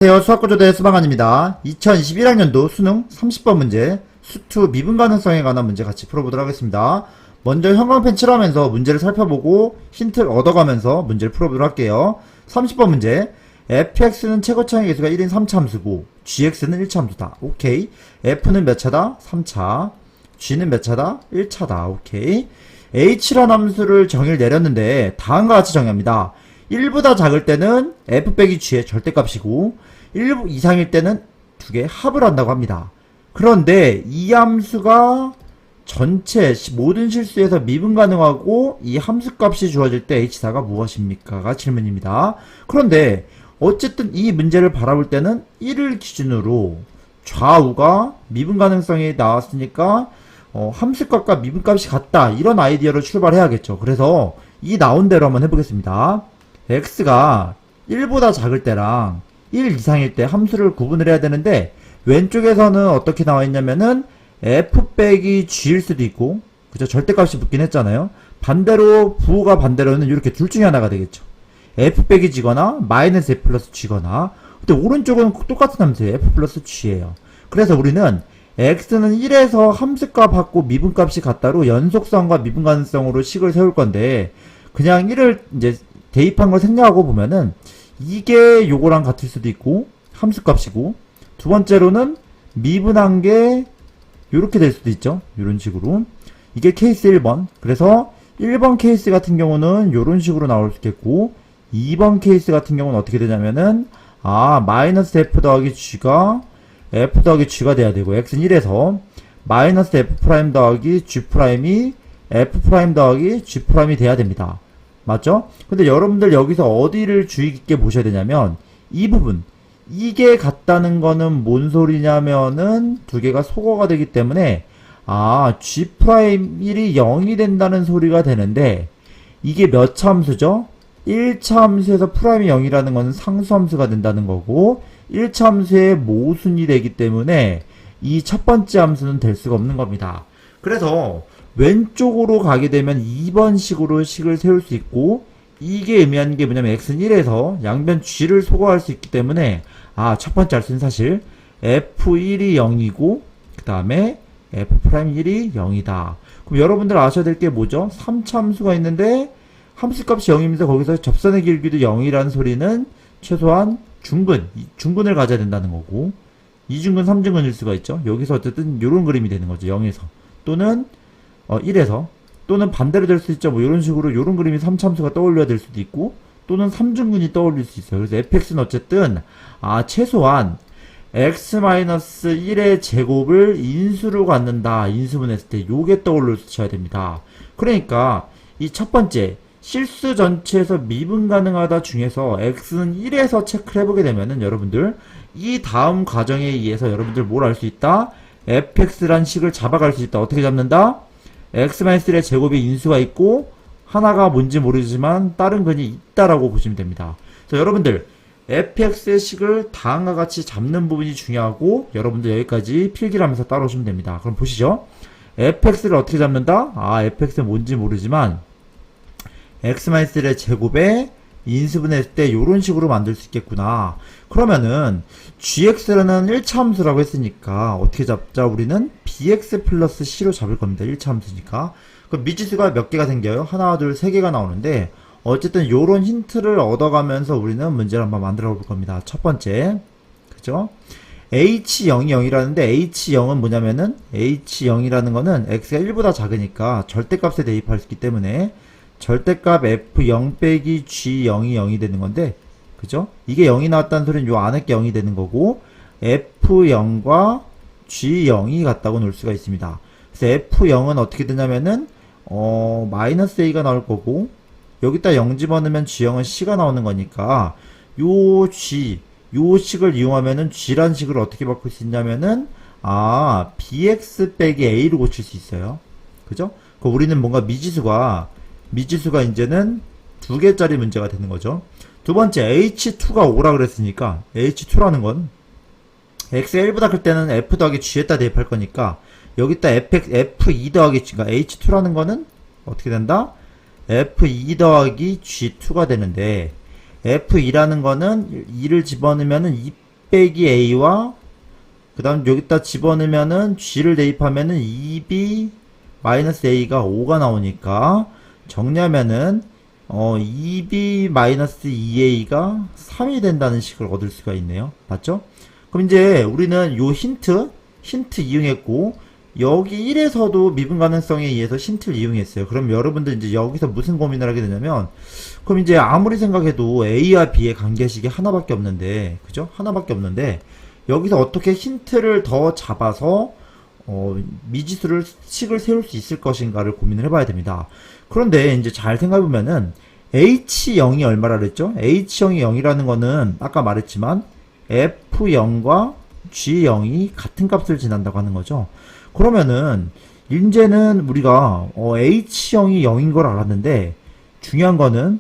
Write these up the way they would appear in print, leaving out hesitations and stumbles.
안녕하세요. 수학구조대 수방관입니다. 2021학년도 수능 30번 문제 수투 미분 가능성에 관한 문제 같이 풀어보도록 하겠습니다. 먼저 형광펜 칠하면서 문제를 살펴보고 힌트를 얻어가면서 문제를 풀어보도록 할게요. 30번 문제 fx는 최고차의 개수가 1인 3차함수고 gx는 1차함수다. 오케이. f는 몇 차다? 3차. g는 몇 차다? 1차다. 오케이. h라는 함수를 정의를 내렸는데 다음과 같이 정의합니다. 1보다 작을 때는 f 빼기 g의 절대값이고 1 이상일 때는 두 개 합을 한다고 합니다. 그런데 이 함수가 전체 모든 실수에서 미분 가능하고 이 함수값이 주어질 때 h4가 무엇입니까?가 질문입니다. 그런데 어쨌든 이 문제를 바라볼 때는 1을 기준으로 좌우가 미분 가능성이 나왔으니까 함수값과 미분값이 같다 이런 아이디어로 출발해야겠죠. 그래서 이 나온 대로 한번 해보겠습니다. x가 1보다 작을 때랑 1 이상일 때 함수를 구분을 해야 되는데 왼쪽에서는 어떻게 나와 있냐면은 f 빼기 g일 수도 있고 그죠? 절대값이 붙긴 했잖아요. 반대로 부호가 반대로는 이렇게 둘 중에 하나가 되겠죠. f 빼기 g거나 마이너스 f 플러스 g거나. 근데 오른쪽은 똑같은 함수예요. f 플러스 g예요. 그래서 우리는 x는 1에서 함수값하고 미분값이 같다로 연속성과 미분 가능성으로 식을 세울 건데 그냥 1을 이제 대입한 걸 생략하고 보면은 이게 요거랑 같을 수도 있고 함수값이고 두 번째로는 미분한 게 요렇게 될 수도 있죠. 요런 식으로. 이게 케이스 1번. 그래서 1번 케이스 같은 경우는 요런 식으로 나올 수 있겠고 2번 케이스 같은 경우는 어떻게 되냐면은 마이너스 f 더하기 g가 f 더하기 g가 돼야 되고 x는 1에서 마이너스 f 프라임 더하기 g 프라임이 f 프라임 더하기 g 프라임이 돼야 됩니다. 맞죠? 근데 여러분들 여기서 어디를 주의 깊게 보셔야 되냐면 이 부분 이게 같다는 거는 뭔 소리냐면은 두 개가 소거가 되기 때문에 g 프라임 1이 0이 된다는 소리가 되는데 이게 몇 차 함수죠? 1차 함수에서 프라임이 0이라는 건 상수 함수가 된다는 거고 1차 함수의 모순이 되기 때문에 이 첫 번째 함수는 될 수가 없는 겁니다. 그래서 왼쪽으로 가게 되면 2번 식으로 식을 세울 수 있고 이게 의미하는 게 뭐냐면 x는 1에서 양변 g를 소거할 수 있기 때문에 첫 번째 할 수 있는 사실 f1이 0이고 그 다음에 f'1이 0이다. 그럼 여러분들 아셔야 될 게 뭐죠? 3차 함수가 있는데 함수값이 0이면서 거기서 접선의 길이도 0이라는 소리는 최소한 중근을 가져야 된다는 거고 2중근, 3중근일 수가 있죠. 여기서 어쨌든 이런 그림이 되는 거죠. 0에서 또는 1에서 또는 반대로 될 수 있죠. 뭐 이런 식으로 이런 그림이 3참수가 떠올려야 될 수도 있고 또는 3중근이 떠올릴 수 있어요. 그래서 fx는 어쨌든 최소한 x-1의 제곱을 인수로 갖는다. 인수분했을 때 요게 떠올려야 됩니다. 그러니까 이 첫 번째 실수 전체에서 미분 가능하다 중에서 x는 1에서 체크를 해보게 되면은 여러분들 이 다음 과정에 의해서 여러분들 뭘 알 수 있다? fx란 식을 잡아갈 수 있다. 어떻게 잡는다? x-1의 제곱의 인수가 있고 하나가 뭔지 모르지만 다른 근이 있다라고 보시면 됩니다. 그래서 여러분들 fx의 식을 다음과 같이 잡는 부분이 중요하고 여러분들 여기까지 필기를 하면서 따라오시면 됩니다. 그럼 보시죠. fx를 어떻게 잡는다? fx는 뭔지 모르지만 x-1의 제곱에 인수분했을 때 이런 식으로 만들 수 있겠구나. 그러면은 gx라는 1차 함수라고 했으니까 어떻게 잡자? 우리는 bx 플러스 c로 잡을 겁니다. 1차 함수니까. 그럼 미지수가 몇 개가 생겨요? 하나, 둘, 세 개가 나오는데 어쨌든 요런 힌트를 얻어가면서 우리는 문제를 한번 만들어 볼 겁니다. 첫 번째 그죠? h0이 0이라는데 h0은 뭐냐면은 h0이라는 거는 x가 1보다 작으니까 절대값에 대입할 수 있기 때문에 절대값 f0 빼기 g0이 0이 되는 건데 그죠? 이게 0이 나왔다는 소리는 요 안에 게 0이 되는 거고 f0과 g0이 같다고 놓을 수가 있습니다. 그래서 f0은 어떻게 되냐면은 마이너스 a가 나올 거고 여기다 0 집어넣으면 g0은 c가 나오는 거니까 요 식을 이용하면은 g란 식을 어떻게 바꿀 수 있냐면은 bx 빼기 a로 고칠 수 있어요. 그죠? 그 우리는 뭔가 미지수가 이제는 두 개짜리 문제가 되는 거죠. 두 번째 h2가 5라 그랬으니까 h2라는 건 x가 1보다 클 때는 f 더하기 g에다 대입할 거니까 여기다 f2 더하기 g가 h2라는 거는 어떻게 된다? f2 더하기 g2가 되는데 f2라는 거는 2를 집어넣으면은 2 빼기 a와 그 다음 여기다 집어넣으면은 g를 대입하면은 2b 마이너스 a가 5가 나오니까 정리하면은 2b 마이너스 2a가 3이 된다는 식을 얻을 수가 있네요. 맞죠? 그럼 이제 우리는 요 힌트 이용했고 여기 1에서도 미분 가능성에 의해서 힌트를 이용했어요. 그럼 여러분들 이제 여기서 무슨 고민을 하게 되냐면 그럼 이제 아무리 생각해도 a와 b의 관계식이 하나밖에 없는데 그죠? 하나밖에 없는데 여기서 어떻게 힌트를 더 잡아서 미지수를 식을 세울 수 있을 것인가를 고민을 해봐야 됩니다. 그런데 이제 잘 생각해보면은 H0이 얼마라 그랬죠? H0이 0이라는 거는 아까 말했지만 F0과 G0이 같은 값을 지난다고 하는 거죠. 그러면은 이제는 우리가 H0이 0인 걸 알았는데 중요한 거는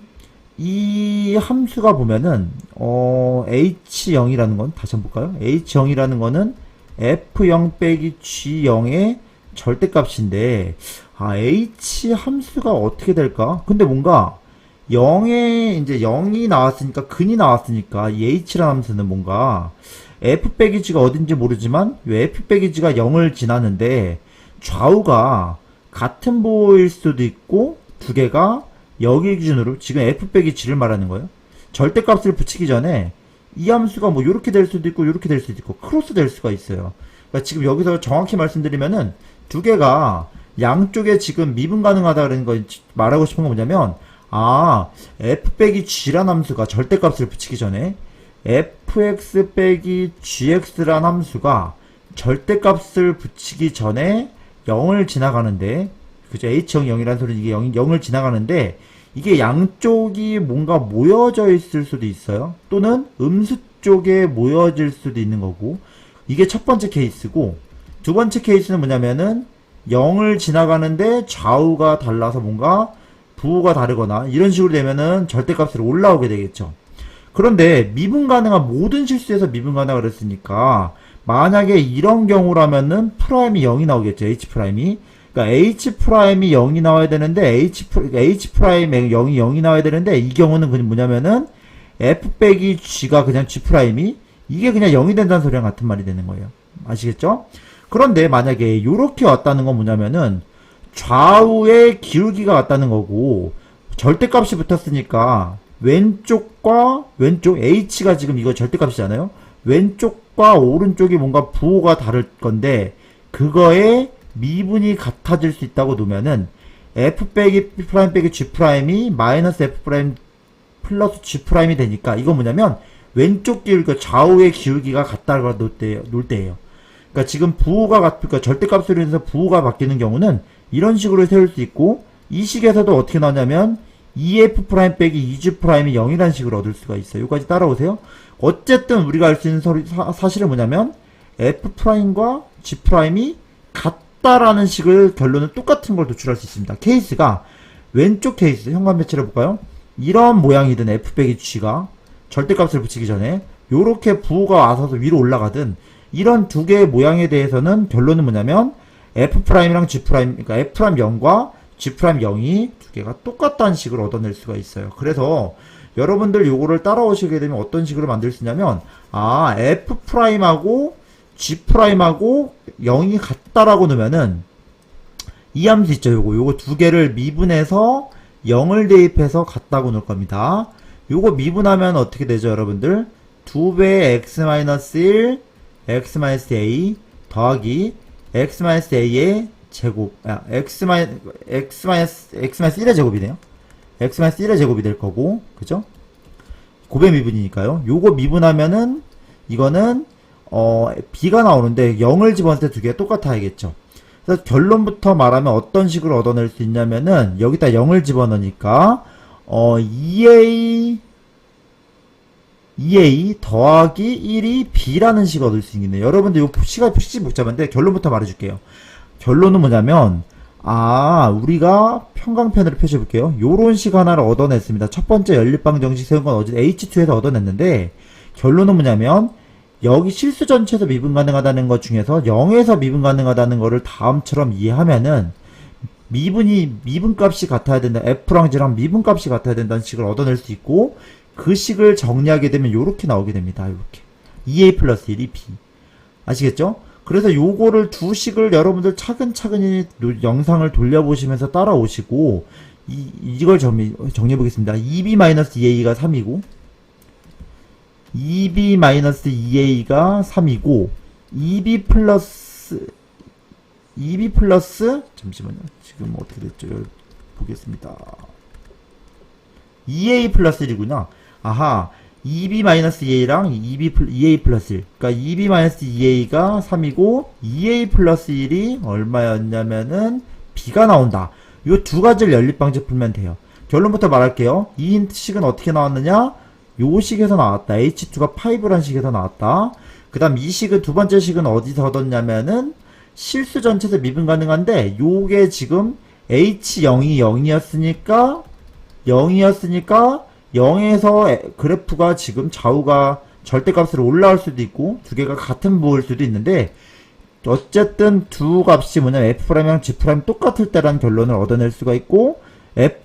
이 함수가 보면은 H0이라는 건 다시 한번 볼까요? H0이라는 거는 F0 빼기 G0의 절대값인데 H 함수가 어떻게 될까? 근데 뭔가 0에 이제 0이 나왔으니까 근이 나왔으니까 이 H라는 함수는 뭔가 F 빼기 G가 어딘지 모르지만 왜 F 빼기 G가 0을 지나는데 좌우가 같은 보일 수도 있고 두 개가 여기 기준으로 지금 F 빼기 G를 말하는 거예요. 절대값을 붙이기 전에 이 함수가 뭐 요렇게 될 수도 있고 요렇게 될 수도 있고 크로스 될 수가 있어요. 그러니까 지금 여기서 정확히 말씀드리면은 두 개가 양쪽에 지금 미분 가능하다는 거 말하고 싶은 건 뭐냐면 F 빼기 G란 함수가 절대값을 붙이기 전에 fx 빼기 gx란 함수가 절대값을 붙이기 전에 0을 지나가는데 그죠? H0 0이라는 소리는 이게 0을 지나가는데 이게 양쪽이 뭔가 모여져 있을 수도 있어요. 또는 음수 쪽에 모여질 수도 있는 거고 이게 첫 번째 케이스고 두 번째 케이스는 뭐냐면은 0을 지나가는데 좌우가 달라서 뭔가 부호가 다르거나 이런 식으로 되면은 절대값으로 올라오게 되겠죠. 그런데 미분 가능한 모든 실수에서 미분 가능하다 그랬으니까 만약에 이런 경우라면은 프라임이 0이 나오겠죠. H 프라임이. 그러니까 H 프라임이 0이 나와야 되는데 H 프라임 0이 나와야 되는데 이 경우는 그냥 뭐냐면은 F 빼기 G가 그냥 G 프라임이 이게 그냥 0이 된다는 소리랑 같은 말이 되는 거예요. 아시겠죠? 그런데 만약에 요렇게 왔다는 건 뭐냐면은 좌우의 기울기가 같다는 거고 절대값이 붙었으니까 왼쪽과 왼쪽 H가 지금 이거 절대값이잖아요. 왼쪽과 오른쪽이 뭔가 부호가 다를 건데 그거에 미분이 같아질 수 있다고 놓으면은 F 빼기 P 프라임 빼기 G 프라임이 마이너스 F 프라임 플러스 G 프라임이 되니까 이건 뭐냐면 왼쪽 기울기, 그러니까 좌우의 기울기가 같다고 놓을 때예요. 그러니까 지금 부호가 그러니까 절대값으로 인해서 부호가 바뀌는 경우는 이런 식으로 세울 수 있고 이 식에서도 어떻게 나오냐면 EF 프라임 빼기 EG 프라임이 0이라는 식으로 얻을 수가 있어요. 여기까지 따라오세요. 어쨌든 우리가 알 수 있는 사실은 뭐냐면 F 프라임과 G 프라임이 같다라는 식을 결론은 똑같은 걸 도출할 수 있습니다. 케이스가 왼쪽 케이스 현관 배치를 볼까요? 이런 모양이든 F 빼기 G가 절대값을 붙이기 전에 요렇게 부호가 와서 위로 올라가든 이런 두 개의 모양에 대해서는 결론은 뭐냐면 F 프라임이랑 G 프라임, 그러니까 F 프라임 0과 G 프라임 0이 두 개가 똑같다는 식을 얻어낼 수가 있어요. 그래서 여러분들 요거를 따라오시게 되면 어떤 식으로 만들 수 있냐면 F 프라임하고 G 프라임하고 0이 같다라고 넣으면은 이 함수 있죠. 요거 두 개를 미분해서 0을 대입해서 같다고 넣을 겁니다. 요거 미분하면 어떻게 되죠, 여러분들? 2배 x-1 x-a 더하기 x-a의 제곱, x-1의 제곱이네요. x-1의 제곱이 될 거고, 그죠? 고배 미분이니까요. 요거 미분하면은, 이거는, b가 나오는데, 0을 집어넣을 때 두 개가 똑같아야겠죠. 그래서 결론부터 말하면 어떤 식으로 얻어낼 수 있냐면은, 여기다 0을 집어넣으니까, 2a 더하기 1이 b라는 식을 얻을 수 있겠네요. 여러분들 이거 시간 쉽지 복잡한데 결론부터 말해줄게요. 결론은 뭐냐면 우리가 평강편으로 펼쳐볼게요. 요런 식 하나를 얻어냈습니다. 첫 번째 연립방 정식 세운 건 어제 H2에서 얻어냈는데 결론은 뭐냐면 여기 실수 전체에서 미분 가능하다는 것 중에서 0에서 미분 가능하다는 거를 다음처럼 이해하면은 미분값이 같아야 된다. F랑 G랑 미분값이 같아야 된다는 식을 얻어낼 수 있고 그 식을 정리하게 되면 요렇게 나오게 됩니다. 요렇게. 2a 플러스 1이 b. 아시겠죠? 그래서 요거를 두 식을 여러분들 차근차근히 영상을 돌려보시면서 따라오시고, 이걸 정리해보겠습니다. 2b-2a가 3이고, 2b-2a가 3이고, 2b 플러스, 잠시만요. 지금 어떻게 됐죠? 보겠습니다. 2a 플러스 1이구나. 아하. 2b-2a랑 2a 플러스 1. 그러니까 2b-2a가 3이고 2a 플러스 1이 얼마였냐면은 b가 나온다. 요 두 가지를 연립방식 풀면 돼요. 결론부터 말할게요. 이 힌트식은 어떻게 나왔느냐? 요 식에서 나왔다. h2가 5란 식에서 나왔다. 그 다음 이 식은 두 번째 식은 어디서 얻었냐면은 실수 전체에서 미분 가능한데 요게 지금 h0이 0이었으니까 0에서 그래프가 지금 좌우가 절대값으로 올라올 수도 있고 두 개가 같은 부호일 수도 있는데 어쨌든 두 값이 뭐냐면 F'이랑 G' 똑같을 때라는 결론을 얻어낼 수가 있고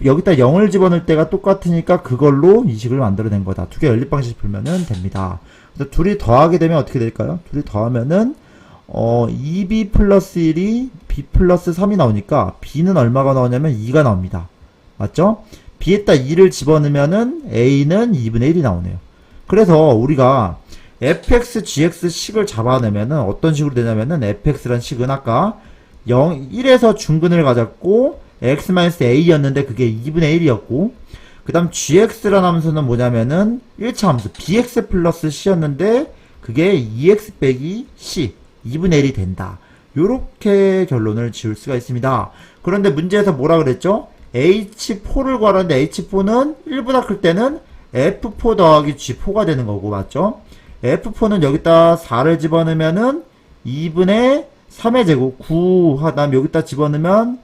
여기다 0을 집어넣을 때가 똑같으니까 그걸로 이 식을 만들어낸 거다. 두 개 연립방식 풀면은 됩니다. 그래서 둘이 더하게 되면 어떻게 될까요? 둘이 더하면은 2b 플러스 1이 b 플러스 3이 나오니까 b는 얼마가 나오냐면 2가 나옵니다. 맞죠? b에다 2를 집어넣으면은 a는 2분의 1이 나오네요. 그래서 우리가 fx, gx 식을 잡아내면은 어떤 식으로 되냐면은 fx란 식은 아까 1에서 중근을 가졌고 x-a였는데 그게 2분의 1이었고 그 다음 gx란 함수는 뭐냐면은 1차 함수 bx 플러스 c였는데 그게 2x 빼기 c 2분의 1이 된다. 요렇게 결론을 지을 수가 있습니다. 그런데 문제에서 뭐라 그랬죠? H4를 구하는데 H4는 1보다 클 때는 F4 더하기 G4가 되는 거고, 맞죠? F4는 여기다 4를 집어넣으면은 2분의 3의 제곱, 9 하다면 여기다 집어넣으면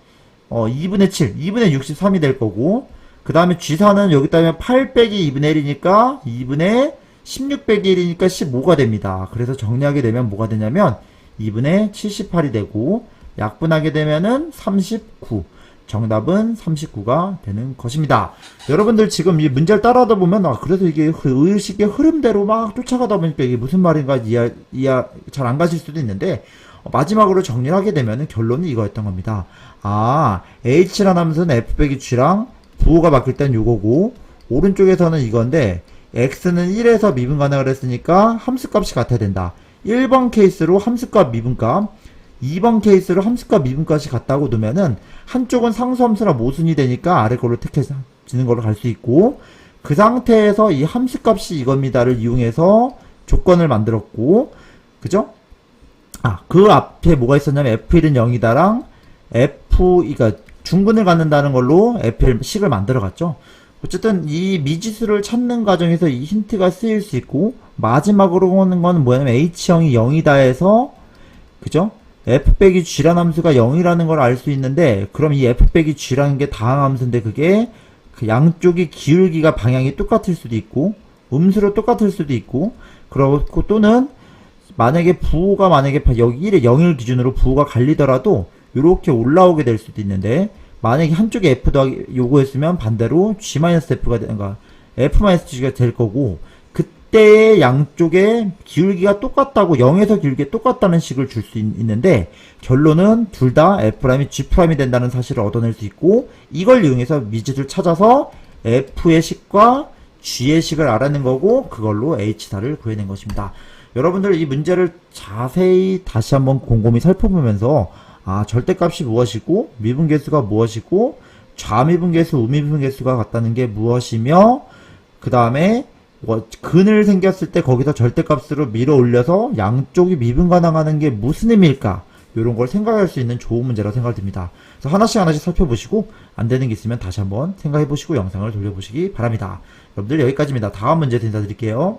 2분의 7, 2분의 63이 될 거고, 그 다음에 G4는 여기다 하면 8 빼기 2분의 1이니까 2분의 16 빼기 1이니까 15가 됩니다. 그래서 정리하게 되면 뭐가 되냐면 2분의 78이 되고, 약분하게 되면은 39. 정답은 39가 되는 것입니다. 여러분들 지금 이 문제를 따라하다 보면 그래서 이게 의식의 흐름대로 막 쫓아가다 보니까 이게 무슨 말인가 이해 잘 안 가실 수도 있는데 마지막으로 정리를 하게 되면 결론이 이거였던 겁니다. h란 함수는 f 빼기 g랑 부호가 바뀔 땐 요거고 오른쪽에서는 이건데 x는 1에서 미분 가능을 했으니까 함수값이 같아야 된다. 1번 케이스로 함수값 미분값 2번 케이스로 함수값 미분값이 같다고 두면은 한쪽은 상수함수나 모순이 되니까 아래 걸로 택해지는 걸로 갈 수 있고 그 상태에서 이 함수값이 이겁니다를 이용해서 조건을 만들었고 그죠? 그 앞에 뭐가 있었냐면 f1은 0이다랑 그러니까 중근을 갖는다는 걸로 f1식을 만들어 갔죠. 어쨌든 이 미지수를 찾는 과정에서 이 힌트가 쓰일 수 있고 마지막으로 오는 건 뭐냐면 h형이 0이다 해서 그죠? f 빼기 g란 함수가 0이라는 걸 알 수 있는데 그럼 이 f 빼기 g라는 게 다항함수인데 그게 그 양쪽이 기울기가 방향이 똑같을 수도 있고 음수로 똑같을 수도 있고 그렇고 또는 만약에 부호가 만약에 여기 1에 0일 기준으로 부호가 갈리더라도 이렇게 올라오게 될 수도 있는데 만약에 한쪽에 f 더하기 요거였으면 반대로 g-f가 그러니까 f-g가 될 거고 그때의 양쪽의 기울기가 똑같다고 0에서 기울기가 똑같다는 식을 줄 수 있는데 결론은 둘 다 F'이 G'이 된다는 사실을 얻어낼 수 있고 이걸 이용해서 미지수를 찾아서 F의 식과 G의 식을 알아낸 거고 그걸로 H사를 구해낸 것입니다. 여러분들 이 문제를 자세히 다시 한번 곰곰이 살펴보면서 절대값이 무엇이고 미분계수가 무엇이고 좌미분계수, 우미분계수가 같다는 게 무엇이며 그 다음에 근을 생겼을 때 거기서 절대값으로 밀어 올려서 양쪽이 미분가 나가는 게 무슨 의미일까? 이런 걸 생각할 수 있는 좋은 문제라고 생각됩니다. 그래서 하나씩 살펴보시고 안 되는 게 있으면 다시 한번 생각해 보시고 영상을 돌려보시기 바랍니다. 여러분들 여기까지입니다. 다음 문제에서 인사드릴게요.